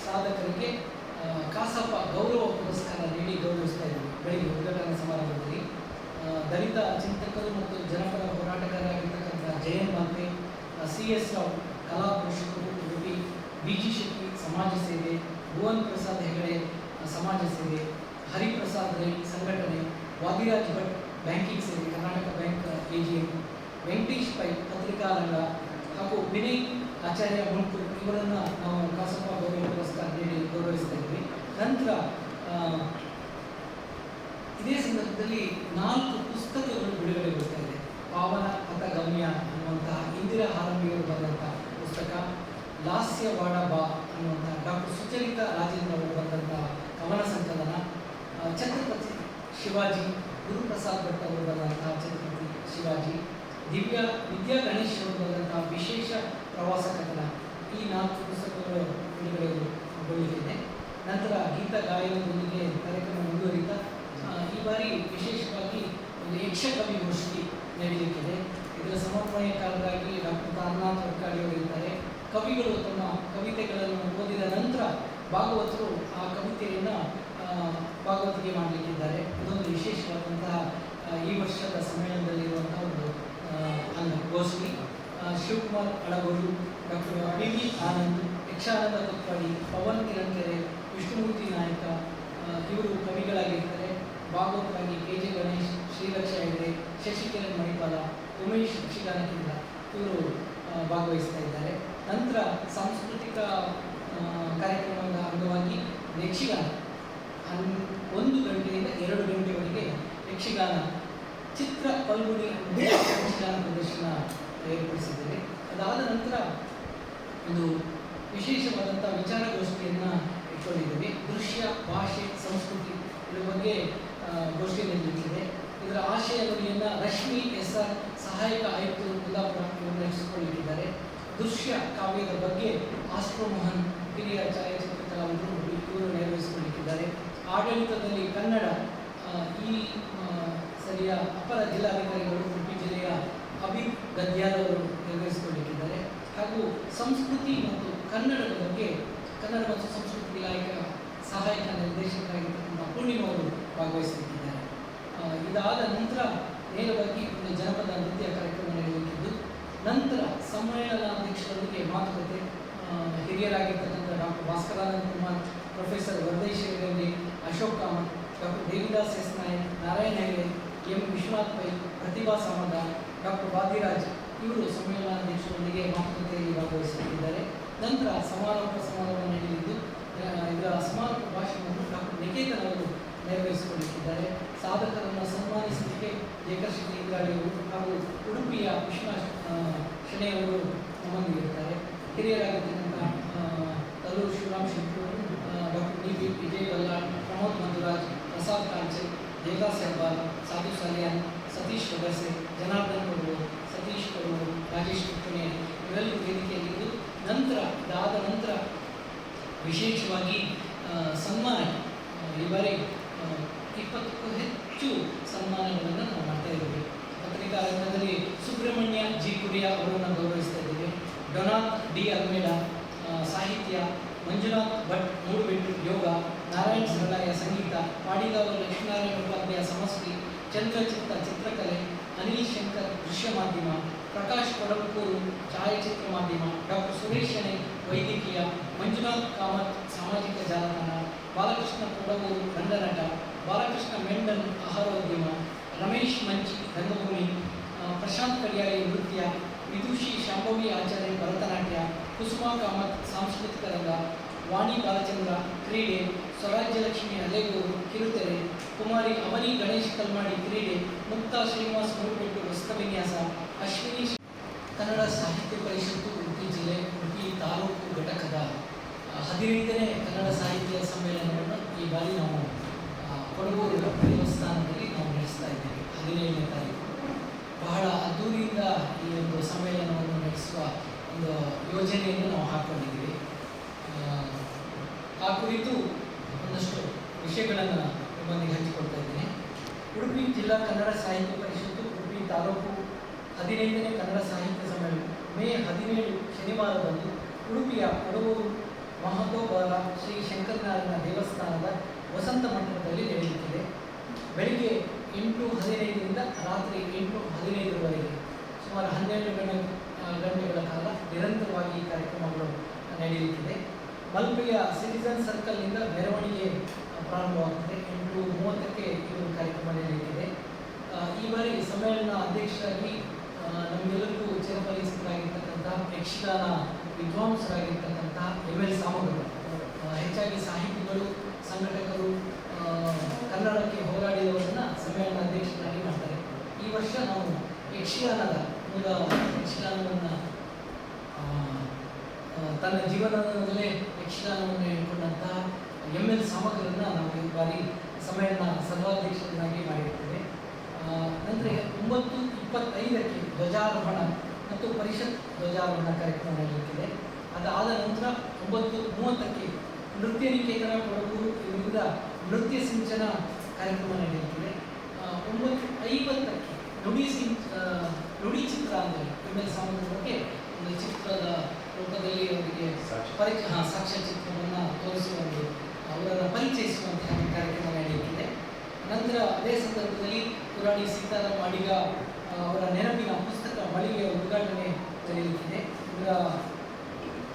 ಸಾಧಕರಿಗೆ ಕಾಸಪ್ಪ ಗೌರವ ಪುರಸ್ಕಾರ ನೀಡಿ ಗೌರವಿಸ್ತಾ ಇದ್ದೀವಿ ಬೆಳಿಗ್ಗೆ ಉದ್ಘಾಟನಾ ಸಮಾರಂಭದಲ್ಲಿ. ದಲಿತ ಚಿಂತಕರು ಮತ್ತು ಜನಪರ ಹೋರಾಟಗಾರರಾಗಿರ್ತಕ್ಕಂಥ ಜಯನ್ ಮಾತೆ, CS ರಾವ್ ಕಲಾ ಪೋಷಕರು ಉಡುಪಿ, BG ಶೆಟ್ಟಿ ಸಮಾಜ ಸೇವೆ, ಭುವನ್ ಪ್ರಸಾದ್ ಹೆಗಡೆ ಸಮಾಜ ಸೇವೆ, ಹರಿಪ್ರಸಾದ್ ರೈ ಸಂಘಟನೆ, ವಾದಿರಾಜ್ ಭಟ್ ಬ್ಯಾಂಕಿಂಗ್ ಸೇವೆ ಕರ್ನಾಟಕ ಬ್ಯಾಂಕ್ AGM, ವೆಂಕಟೇಶ್ ಪೈ ಪತ್ರಿಕಾ ರಂಗ ಹಾಗೂ ವಿನಯ್ ಆಚಾರ್ಯ ಮುಳ್ಕೂರು ಇವರನ್ನು ನಾವು ಕಾಸಪ್ಪ ಗೌರವ ಪುರಸ್ಕಾರ ನೀಡಿ ಗೌರವಿಸ್ತಾ ಇದ್ವಿ. ನಂತರ ಇದೇ ಸಂದರ್ಭದಲ್ಲಿ 4 ಪುಸ್ತಕಗಳು ಬಿಡುಗಡೆಗೊಳ್ತಾ ಇದೆ. ಪಾವನ ಪಥಗಮ್ಯ ಅನ್ನುವಂತಹ ಇಂದಿರಾ ಹಾರಂಬಿಯವರು ಬರೆದಂತಹ ಪುಸ್ತಕ, ಲಾಸ್ಯವಾಡ ಬಾ ಅನ್ನುವಂತಹ ಡಾಕ್ಟರ್ ಸುಚರಿತಾ ರಾಜೇಂದ್ರ ಅವರು ಬರೆದಂತಹ ಕವನ ಸಂಕಲನ, ಛತ್ರಪತಿ ಶಿವಾಜಿ ಗುರುಪ್ರಸಾದ್ ಭಟ್ ಅವರು ಬರೆದಂತಹ ಛತ್ರಪತಿ ಶಿವಾಜಿ, ವಿದ್ಯಾ ಗಣೇಶ್ ಅವರು ಬರೆದಂತಹ ವಿಶೇಷ ಪ್ರವಾಸ ಕಥನ. ಈ 4 ಪುಸ್ತಕಗಳು ಬಿಡುಗಡೆಗೊಳ್ಳಲಿದೆ. ನಂತರ ಗೀತ ಗಾಯನದೊಂದಿಗೆ ಕಾರ್ಯಕ್ರಮ ಮುಂದುವರಿತಾ ಈ ಬಾರಿ ವಿಶೇಷವಾಗಿ ಒಂದು ಯಕ್ಷಕವಿಗೋಷ್ಠಿ ನಡೆಯಲಿಕ್ಕಿದೆ. ಇದರ ಸಮನ್ವಯಕಾರರಾಗಿ ಡಾಕ್ಟರ್ ತಾರನಾಥ್ ವರ್ಕಾಡಿ ಅವರು ಇದ್ದಾರೆ. ಕವಿಗಳು ತಮ್ಮ ಕವಿತೆಗಳನ್ನು ಓದಿದ ನಂತರ ಭಾಗವತರು ಆ ಕವಿತೆಯನ್ನು ಭಾಗವತಿಗೆ ಮಾಡಲಿಕ್ಕಿದ್ದಾರೆ. ಇದೊಂದು ವಿಶೇಷವಾದಂತಹ ಈ ವರ್ಷದ ಸಮ್ಮೇಳನದಲ್ಲಿರುವಂತಹ ಒಂದು ಗೋಷ್ಠಿ. ಶಿವಕುಮಾರ್ ಅಳಗೋಡು, ಡಾಕ್ಟರ್ BV ಆನಂದ್, ಯಕ್ಷಾನಂದ ಕೊತ್ವಾಡಿ, ಪವನ್ ಕಿರಣಕೆರೆ, ವಿಷ್ಣುಮೂರ್ತಿ ನಾಯಕ ಇವರು ಕವಿಗಳಾಗಿರ್ತಾರೆ. ಭಾಗವತರಾಗಿ KJ ಗಣೇಶ್, ಶ್ರೀಲಕ್ಷ ಹೆಗಡೆ, ಶಶಿಕಿರಣ್ ಮಣಿಪಾಲ, ಉಮೇಶ್ ಯಕ್ಷಗಾನ ಕೇಂದ್ರ ಇವರು ಭಾಗವಹಿಸ್ತಾ ಇದ್ದಾರೆ. ನಂತರ ಸಾಂಸ್ಕೃತಿಕ ಕಾರ್ಯಕ್ರಮದ ಅಂಗವಾಗಿ ಯಕ್ಷಗಾನ 1 ಗಂಟೆಯಿಂದ 2 ಗಂಟೆವರೆಗೆ ಯಕ್ಷಗಾನ ಚಿತ್ರ ಪಲ್ಗುಣಿ ಯಕ್ಷಗಾನ ಪ್ರದರ್ಶನ ಏರ್ಪಡಿಸಿದ್ದೇವೆ. ಅದಾದ ನಂತರ ಒಂದು ವಿಶೇಷವಾದಂಥ ವಿಚಾರಗೋಷ್ಠಿಯನ್ನು ಇಟ್ಕೊಂಡಿದ್ದೇವೆ. ದೃಶ್ಯ, ಭಾಷೆ, ಸಂಸ್ಕೃತಿ ಇದರ ಬಗ್ಗೆ ಗೋಷ್ಠಿ ನಡೆಯುತ್ತಿದೆ. ಇದರ ಆಶಯ ನುಡಿಯನ್ನು ರಶ್ಮಿ SR ಸಹಾಯಕ ಆಯುಕ್ತರು ಕುಂದಾಪುರ ಇವರು ನಡೆಸಿಕೊಳ್ಳಲಿದ್ದಾರೆ. ದೃಶ್ಯ ಕಾವ್ಯದ ಬಗ್ಗೆ ಆಸ್ಟ್ರೋ ಮೋಹನ್ ಹಿರಿಯ ಛಾಯಾಚಿತ್ರ ಕಲಾವಿದರು ಇವರು ನೆರವೇರಿಸಿಕೊಳ್ಳಲಿದ್ದಾರೆ. ಆಡಳಿತದಲ್ಲಿ ಕನ್ನಡ ಈ ಸರಿಯ ಅಪರ ಜಿಲ್ಲಾಧಿಕಾರಿಗಳು ಉಡುಪಿ ಜಿಲ್ಲೆಯ ಅಭಿತ್ ಗದ್ಯಾದವರು ನೆರವೇರಿಸಿಕೊಳ್ಳಲಿದ್ದಾರೆ. ಹಾಗೂ ಸಂಸ್ಕೃತಿ ಮತ್ತು ಕನ್ನಡದ ಬಗ್ಗೆ ಕನ್ನಡ ಮತ್ತು ಸಂಸ್ಕೃತಿ ಇಲಾಖೆಯ ಸಹಾಯಕ ನಿರ್ದೇಶಕರಾಗಿರ್ತಕ್ಕಂಥ ಪೂರ್ಣಿಮಾ ಅವರು ಭಾಗವಹಿಸಲಿದ್ದಾರೆ. ಇದಾದ ನಂತರ ನೇರವಾಗಿ ಒಂದು ಜನಪದ ನೃತ್ಯ ಕಾರ್ಯಕ್ರಮ ನಡೆಯಲಿದ್ದು, ನಂತರ ಸಮ್ಮೇಳನಾಧ್ಯಕ್ಷರೊಂದಿಗೆ ಮಾತುಕತೆ ಹಿರಿಯರಾಗಿರ್ತಕ್ಕಂಥ doctor Bhaskarananda Kumar, professor Vardesh Hegde, Ashok Kamath, doctor Devidas S Nayak, Narayana Hegde, M Vishwanath Pai, Pratibha Samanta, doctor Vadiraj ಇವರು ಸಮ್ಮೇಳನಾಧ್ಯಕ್ಷರೊಂದಿಗೆ ಮಾತುಕತೆಯಲ್ಲಿ ಭಾಗವಹಿಸಲಿದ್ದಾರೆ. ನಂತರ ಸಮಾರೋಪ ಸಮಾರಂಭ ನಡೆಯಲಿದ್ದು, ಇದರ ಸಮಾರೋಪ ಭಾಷಣವನ್ನು ಡಾಕ್ಟರ್ ನಿಕೇತನ್ ಅವರು ನೆರವೇರಿಸಿಕೊಳ್ಳಲಿದ್ದಾರೆ. ಸಾಧಕರನ್ನು ಸನ್ಮಾನಿಸಲಿಕ್ಕೆ ಜಯಕರ್ಷಿಕೆ ಇಂದ್ರಾಡಿ ಅವರು ಹಾಗೂ ಉಡುಪಿಯ ವಿಶ್ವ ಶೆಣೆಯವರು ನಮ್ಮೊಂದಿಗಿರುತ್ತಾರೆ. ಹಿರಿಯರಾಗಿರ್ತಕ್ಕಂಥ ತಲ್ಲೂರು ಶಿವರಾಮ್ ಶೆಟ್ಟಿ, ಡಾಕ್ಟರ್ DB ವಿಜಯ್ ಬಲ್ಲಾಳ್, ಪ್ರಮೋದ್ ಮಂಜುರಾಜ್, ಪ್ರಸಾದ್ ಕಾಂಚಲ್, ದೇವದಾಸ್ ಹೆಬ್ಬಾರ್, ಸಾಧು ಸಲಿಯಾನ್, ಸತೀಶ್ ವಗಸೆ, ಜನಾರ್ದನ್ ಕೊಡೂರು, ಸತೀಶ್ ಕೊಡೂರು, ರಾಜೇಶ್ ಕುಕ್ಕಣೆ ಇವೆಲ್ಲರೂ ವೇದಿಕೆಯಲ್ಲಿದ್ದು, ನಂತರ ಇದಾದ ನಂತರ ವಿಶೇಷವಾಗಿ ಸನ್ಮಾನ ಈ ಬಾರಿ 20ಕ್ಕೂ ಹೆಚ್ಚು ಸನ್ಮಾನಗಳನ್ನು ನಾವು ಮಾಡ್ತಾ ಇದ್ದೀವಿ. ಪತ್ರಿಕಾ ರಂಗದಲ್ಲಿ ಸುಬ್ರಹ್ಮಣ್ಯ G ಕುರಿಯಾ ಅವರನ್ನು ಗೌರವಿಸ್ತಾ ಇದ್ದೀವಿ. ಡೊನಾಲ್ಡ್ D ಅಲ್ಮೇಡಾ ಸಾಹಿತ್ಯ, ಮಂಜುನಾಥ್ ಭಟ್ ಮೂಡುಬೆಟ್ಟು ಯೋಗ, ನಾರಾಯಣ್ ಸರಳಾಯ ಸಂಗೀತ, ಪಾಡಿಗಾವ ಲಕ್ಷ್ಮೀನಾರಾಯಣ ಉಪಾಧ್ಯಾಯ ಸಮಷ್ಟಿ, ಚಂದ್ರಚಿತ್ತ ಚಿತ್ರಕಲೆ, ಅನಿಲ್ ಶಂಕರ್ ದೃಶ್ಯ ಮಾಧ್ಯಮ, ಪ್ರಕಾಶ್ ಕೊಡಂಕೂರು ಛಾಯಾಚಿತ್ರ ಮಾಧ್ಯಮ, ಡಾಕ್ಟರ್ ಸುರೇಶ್ ಶೆಣೆ ವೈದ್ಯಕೀಯ, ಮಂಜುನಾಥ್ ಕಾಮತ್ ಸಾಮಾಜಿಕ ಜಾಲತಾಣ, ಬಾಲಕೃಷ್ಣ ಕೊಡಗೂರು ರಂಗನಟ, ಬಾಲಕೃಷ್ಣ ಮೆಂಡನ್ ಆಹಾರೋದ್ಯಮ, ರಮೇಶ್ ಮಂಚಿ ರಂಗಭೂಮಿ, ಪ್ರಶಾಂತ್ ಕಡಿಯಾಳಿ ನೃತ್ಯ, ವಿದುಷಿ ಶಾಂಭವಿ ಆಚಾರ್ಯ ಭರತನಾಟ್ಯ, ಕುಸುಮಾ ಕಾಮತ್ ಸಾಂಸ್ಕೃತಿಕ ರಂಗ, ವಾಣಿ ಬಾಲಚಂದ್ರ ಕ್ರೀಡೆ, ಸ್ವರಾಜ್ಯಲಕ್ಷ್ಮಿ ಅಲೆಗೂರು ಕಿರುತೆರೆ, ಕುಮಾರಿ ಅವನಿ ಗಣೇಶ್ ಕಲ್ಮಾಡಿ ಕ್ರೀಡೆ, ಮುಕ್ತಾ ಶ್ರೀನಿವಾಸ್ ಮೂಡುಬೆಟ್ಟು ವಸ್ತ್ರವಿನ್ಯಾಸ, ಅಶ್ವಿನಿ ಕನ್ನಡ ಸಾಹಿತ್ಯ ಪರಿಷತ್ತು ಉಡುಪಿ ಜಿಲ್ಲೆ ಉಡುಪಿ ತಾಲೂಕು ಘಟಕದ 15ನೇ ಕನ್ನಡ ಸಾಹಿತ್ಯ ಸಮ್ಮೇಳನವನ್ನು ಈ ಬಾರಿ ನಾವು ಕೊಡಗೂರು ದೇವಸ್ಥಾನದಲ್ಲಿ ನಾವು ನಡೆಸ್ತಾ ಇದ್ದೇವೆ. 17ನೇ ತಾರೀಕು ಬಹಳ ಅದ್ದೂರಿಯಿಂದ ಈ ಒಂದು ಸಮ್ಮೇಳನವನ್ನು ನಡೆಸುವ ಒಂದು ಯೋಜನೆಯನ್ನು ನಾವು ಹಾಕ್ಕೊಂಡಿದ್ದೀವಿ. ಆ ಕುರಿತು ಒಂದಷ್ಟು ವಿಷಯಗಳನ್ನು ನಿಮ್ಮೊಂದಿಗೆ ಹಂಚಿಕೊಳ್ತಾ ಇದ್ದೀನಿ. ಉಡುಪಿ ಜಿಲ್ಲಾ ಕನ್ನಡ ಸಾಹಿತ್ಯ ಪರಿಷತ್ತು ಉಡುಪಿ ತಾಲೂಕು 15ನೇ ಕನ್ನಡ ಸಾಹಿತ್ಯ ಸಮ್ಮೇಳನ ಮೇ 17 ಶನಿವಾರದಂದು ಉಡುಪಿಯ ಕೊಡಗೂರು ಮಹತೋಬಾರ ಶ್ರೀ ಶಂಕರನಾರಾಯಣ ದೇವಸ್ಥಾನದ ವಸಂತ ಮಂಟಪದಲ್ಲಿ ನಡೆಯುತ್ತಿದೆ. ಬೆಳಿಗ್ಗೆ 8:15ರಿಂದ ರಾತ್ರಿ 8:15ರವರೆಗೆ ಸುಮಾರು 12 ಗಂಟೆಗಳ ಕಾಲ ನಿರಂತರವಾಗಿ ಈ ಕಾರ್ಯಕ್ರಮಗಳು ನಡೆಯುತ್ತಿದೆ. ಮಲ್ಪೆಯ ಸಿಟಿಸನ್ ಸರ್ಕಲ್ನಿಂದ ಮೆರವಣಿಗೆ ಪ್ರಾರಂಭವಾಗುತ್ತದೆ. 8:30ಕ್ಕೆ ಇದು ಕಾರ್ಯಕ್ರಮ ನಡೆಯುತ್ತಿದೆ. ಈ ಬಾರಿ ಸಮ್ಮೇಳನ ಅಧ್ಯಕ್ಷರಾಗಿ ನಮಗೆಲ್ಲರಿಗೂ ಚಿರಪರಿಚಿತರಾಗಿರ್ತಕ್ಕಂತಹ ಯಕ್ಷಗಾನ ವಿದ್ವಾಂಸರಾಗಿರ್ತಕ್ಕಂತಹ ML ಸಾಮಗ್ರು, ಹೆಚ್ಚಾಗಿ ಸಾಹಿತಿಗಳು, ಸಂಘಟಕರು, ಕನ್ನಡಕ್ಕೆ ಹೋರಾಡಿದವರನ್ನು ಸಮ್ಮೇಳನ ಅಧ್ಯಕ್ಷರಾಗಿ ಮಾಡ್ತಾರೆ. ಈ ವರ್ಷ ನಾವು ಯಕ್ಷಗಾನದ ಮೂಲ ಯಕ್ಷಗಾನವನ್ನು ತನ್ನ ಜೀವನದಲ್ಲೇ ಯಕ್ಷಗಾನವನ್ನು ಹೇಳ್ಕೊಂಡಂತಹ ML ಸಾಮಗ್ರನ್ನ ನಾವು ಈ ಬಾರಿ ಸಮ್ಮೇಳನ ಸರ್ವಾಧ್ಯಕ್ಷರನ್ನಾಗಿ ಮಾಡಿರ್ತೇವೆ. ನಂತರ 9:25ಕ್ಕೆ ಧ್ವಜಾರೋಹಣ ಮತ್ತು ಪರಿಷತ್ ಧ್ವಜಾರೋಹಣ ಕಾರ್ಯಕ್ರಮ ನಡೆಯುತ್ತಿದೆ. ಅದಾದ ನಂತರ 9:30ಕ್ಕೆ ನೃತ್ಯ ನಿಕೇತನ ಕೊಡಗು ವಿವಿಧ ನೃತ್ಯ ಸಿಂಚನ ಕಾರ್ಯಕ್ರಮ ನಡೆಯುತ್ತಿದೆ. 9:50ಕ್ಕೆ ನುಡಿ ಚಿತ್ರ ಅಂದರೆ ML ಸಾಮಗ್ರಿ ಬಗ್ಗೆ ಒಂದು ಚಿತ್ರದ ರೂಪದಲ್ಲಿ ಅವರಿಗೆ ಸಾಕ್ಷ್ಯ ಚಿತ್ರವನ್ನು ತೋರಿಸುವ ಒಂದು ಅವರನ್ನು ಪರಿಚಯಿಸುವಂತಹ ಕಾರ್ಯಕ್ರಮ ನಡೆಯುತ್ತಿದೆ. ನಂತರ ಅದೇ ಸಂದರ್ಭದಲ್ಲಿ ಪುರಾಣಿ ಸೀತಾರಾಮ್ ಅಡಿಗ ಅವರ ನೆನಪಿನ ಪುಸ್ತಕ ಮಳಿಗೆಯ ಉದ್ಘಾಟನೆ ನಡೆಯುತ್ತಿದೆ.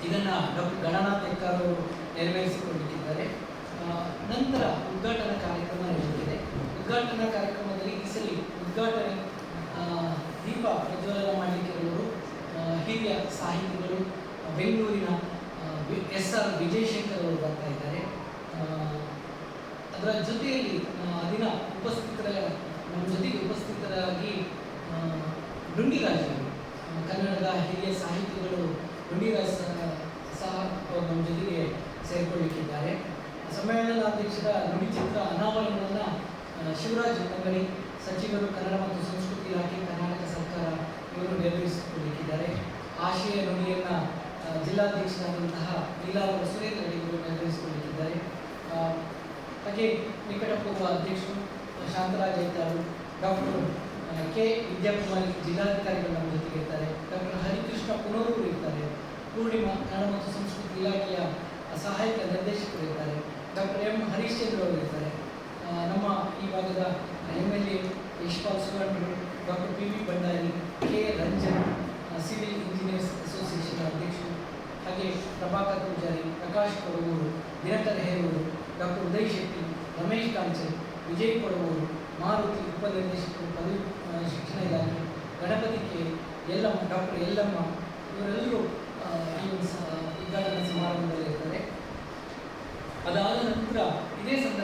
ಇದನ್ನು ಡಾಕ್ಟರ್ ಗಣನಾಥ್ ಎಕ್ಕಾರ್ ಅವರು ನೆರವೇರಿಸಿಕೊಂಡಿದ್ದಾರೆ. ನಂತರ ಉದ್ಘಾಟನಾ ಕಾರ್ಯಕ್ರಮ ನಡೆಯುತ್ತಿದೆ. ಉದ್ಘಾಟನಾ ಕಾರ್ಯಕ್ರಮದಲ್ಲಿ ಈ ಸಲ ಉದ್ಘಾಟನೆ ದೀಪ ಪ್ರಜ್ವಲನ ಮಾಡಲಿಕ್ಕಿರುವವರು ಹಿರಿಯ ಸಾಹಿತಿಗಳು, ಬೆಂಗಳೂರಿನ SR ವಿಜಯಶಂಕರ್ ಅವರು ಬರ್ತಾ ಇದ್ದಾರೆ. ಅದರ ಜೊತೆಯಲ್ಲಿ ದಿನ ನಮ್ಮ ಜೊತೆಗೆ ಉಪಸ್ಥಿತರಾಗಿ ಡುಂಡಿರಾಜ್ ಅವರು, ಕನ್ನಡದ ಹಿರಿಯ ಸಾಹಿತಿಗಳು ಡುಂಡಿರಾಜ್ ಸಹ ಅವರು ನಮ್ಮ ಜೊತೆಗೆ ಸೇರಿಕೊಳ್ಳಿಕ್ಕಿದ್ದಾರೆ. ಸಮ್ಮೇಳನಾಧ್ಯಕ್ಷರ ನುಡಿ ಚಿತ್ರ ಅನಾವರಣವನ್ನು ಶಿವರಾಜ್ ತಂಗಡಿ, ಸಚಿವರು, ಕನ್ನಡ ಮತ್ತು ಸಂಸ್ಕೃತಿ ಇಲಾಖೆ, ಕರ್ನಾಟಕ ಸರ್ಕಾರ ಇವರು ನೆರವೇರಿಸಿಕೊಳ್ಳಿಕ್ಕಿದ್ದಾರೆ. ಆಶಯ ನುಡಿಯನ್ನು ಜಿಲ್ಲಾಧ್ಯಕ್ಷರಾದಂತಹ ಲೀಲಾವರ ಸುರೇಂದ್ರ ಇವರು ನೆರವೇರಿಸಿಕೊಳ್ಳಿಕ್ಕಿದ್ದಾರೆ. ಹಾಗೆ ನಿಕಟಪೂರ್ವ ಅಧ್ಯಕ್ಷರು ಶಾಂತರಾಜ್ ಐತಾರು, ಡಾಕ್ಟರ್ ಕೆ ವಿದ್ಯಾಕುಮಾರಿ ಜಿಲ್ಲಾಧಿಕಾರಿಗಳು ನಮ್ಮ ಜೊತೆಗೆ ಇರ್ತಾರೆ. ಡಾಕ್ಟರ್ ಹರಿಕೃಷ್ಣ ಪುನರೂರು ಇರ್ತಾರೆ. ಪೂರ್ಣಿಮಾ ಕನ್ನಡ ಮತ್ತು ಸಂಸ್ಕೃತಿ ಇಲಾಖೆಯ ಸಹಾಯಕ ನಿರ್ದೇಶಕರು ಇರ್ತಾರೆ. ಡಾಕ್ಟರ್ M ಹರೀಶ್ಚಂದ್ರ ಅವರು ಇರ್ತಾರೆ. ನಮ್ಮ ಈ ಭಾಗದ MLA ಯಶ್ಪಾಲ್ ಸುವರ್ಣರು, doctor PV Bhandari, K Ranjan, civil engineers association ಅಧ್ಯಕ್ಷರು, ಹಾಗೆ ಪ್ರಭಾಕರ್ ಪೂಜಾರಿ, ಪ್ರಕಾಶ್ ಕೊಡಗೂರು, ದಿನಕರ್ ಹೇರೂರು, ಡಾಕ್ಟರ್ ಉದಯ್ ಶೆಟ್ಟಿ, ರಮೇಶ್ ಕಾಂಚನ್, ವಿಜಯ್ ಕೊಡಗೂರು, ಮಾರುತಿ ಉಪನಿರ್ದೇಶಕರು, ಪದವಿ ಶಿಕ್ಷಣ ಇಲಾಖೆ, ಗಣಪತಿ ಕೆ, ಡಾಕ್ಟರ್ ಯಲ್ಲಮ್ಮ ಇವರೆಲ್ಲರೂ ಈ ಒಂದು ಉದ್ಘಾಟನಾ ಸಮಾರಂಭದಲ್ಲಿ ಇರ್ತಾರೆ. ಅದಾದ ನಂತರ ಇದೇ ಸಂದರ್ಭ